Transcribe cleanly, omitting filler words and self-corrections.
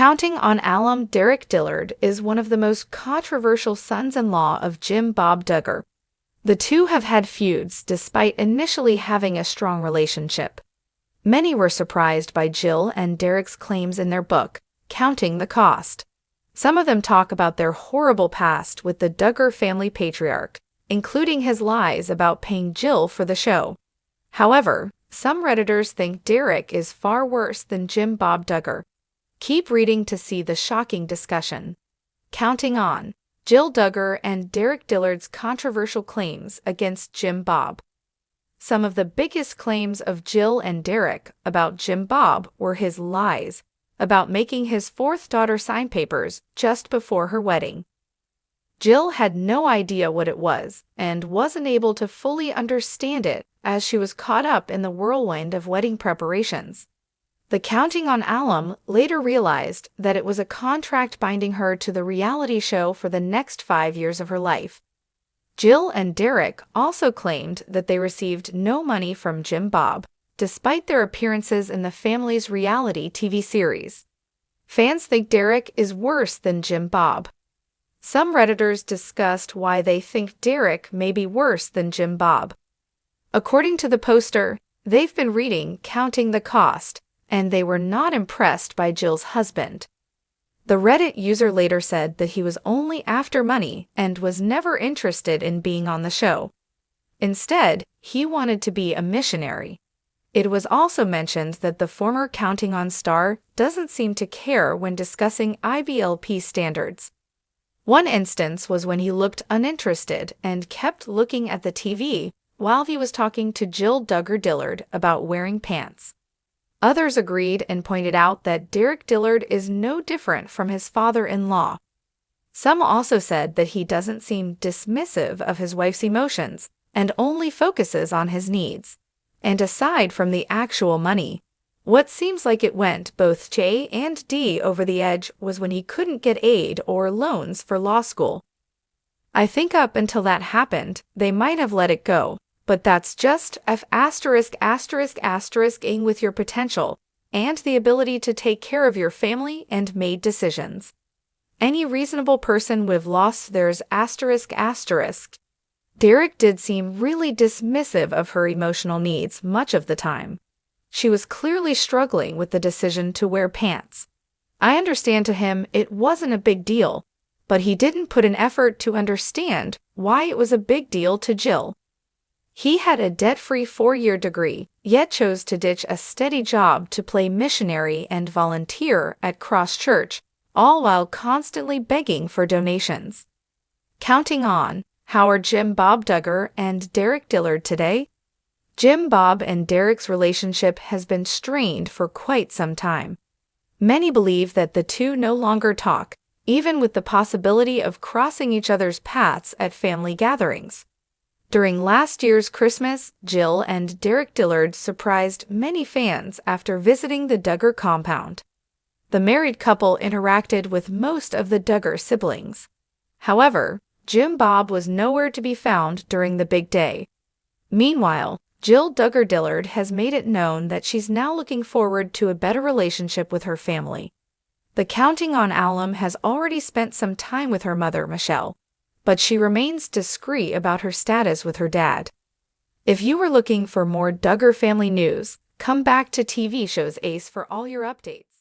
Counting on alum Derick Dillard is one of the most controversial sons-in-law of Jim Bob Duggar. The two have had feuds despite initially having a strong relationship. Many were surprised by Jill and Derick's claims in their book, Counting the Cost. Some of them talk about their horrible past with the Duggar family patriarch, including his lies about paying Jill for the show. However, some Redditors think Derick is far worse than Jim Bob Duggar. Keep reading to see the shocking discussion. Counting on Jill Duggar and Derick Dillard's controversial claims against Jim Bob. Some of the biggest claims of Jill and Derick about Jim Bob were his lies about making his fourth daughter sign papers just before her wedding. Jill had no idea what it was and wasn't able to fully understand it as she was caught up in the whirlwind of wedding preparations. The Counting on alum later realized that it was a contract binding her to the reality show for the next 5 years of her life. Jill and Derick also claimed that they received no money from Jim Bob, despite their appearances in the family's reality TV series. Fans think Derick is worse than Jim Bob. Some Redditors discussed why they think Derick may be worse than Jim Bob. According to the poster, they've been reading Counting the Cost, and they were not impressed by Jill's husband. The Reddit user later said that he was only after money and was never interested in being on the show. Instead, he wanted to be a missionary. It was also mentioned that the former Counting on star doesn't seem to care when discussing IBLP standards. One instance was when he looked uninterested and kept looking at the TV while he was talking to Jill Duggar Dillard about wearing pants. Others agreed and pointed out that Derick Dillard is no different from his father-in-law. Some also said that he doesn't seem dismissive of his wife's emotions and only focuses on his needs. And aside from the actual money, what seems like it went both J and D over the edge was when he couldn't get aid or loans for law school. I think up until that happened, they might have let it go. But that's just ing with your potential and the ability to take care of your family and made decisions. Any reasonable person would have lost theirs ***. Derick did seem really dismissive of her emotional needs much of the time. She was clearly struggling with the decision to wear pants. I understand to him it wasn't a big deal, but he didn't put an effort to understand why it was a big deal to Jill. He had a debt-free 4-year degree, yet chose to ditch a steady job to play missionary and volunteer at Cross Church, all while constantly begging for donations. Counting on how are Jim Bob Duggar and Derick Dillard today? Jim Bob and Derick's relationship has been strained for quite some time. Many believe that the two no longer talk, even with the possibility of crossing each other's paths at family gatherings. During last year's Christmas, Jill and Derick Dillard surprised many fans after visiting the Duggar compound. The married couple interacted with most of the Duggar siblings. However, Jim Bob was nowhere to be found during the big day. Meanwhile, Jill Duggar Dillard has made it known that she's now looking forward to a better relationship with her family. The Counting on alum has already spent some time with her mother, Michelle, but she remains discreet about her status with her dad. If you were looking for more Duggar family news, come back to TV Shows Ace for all your updates.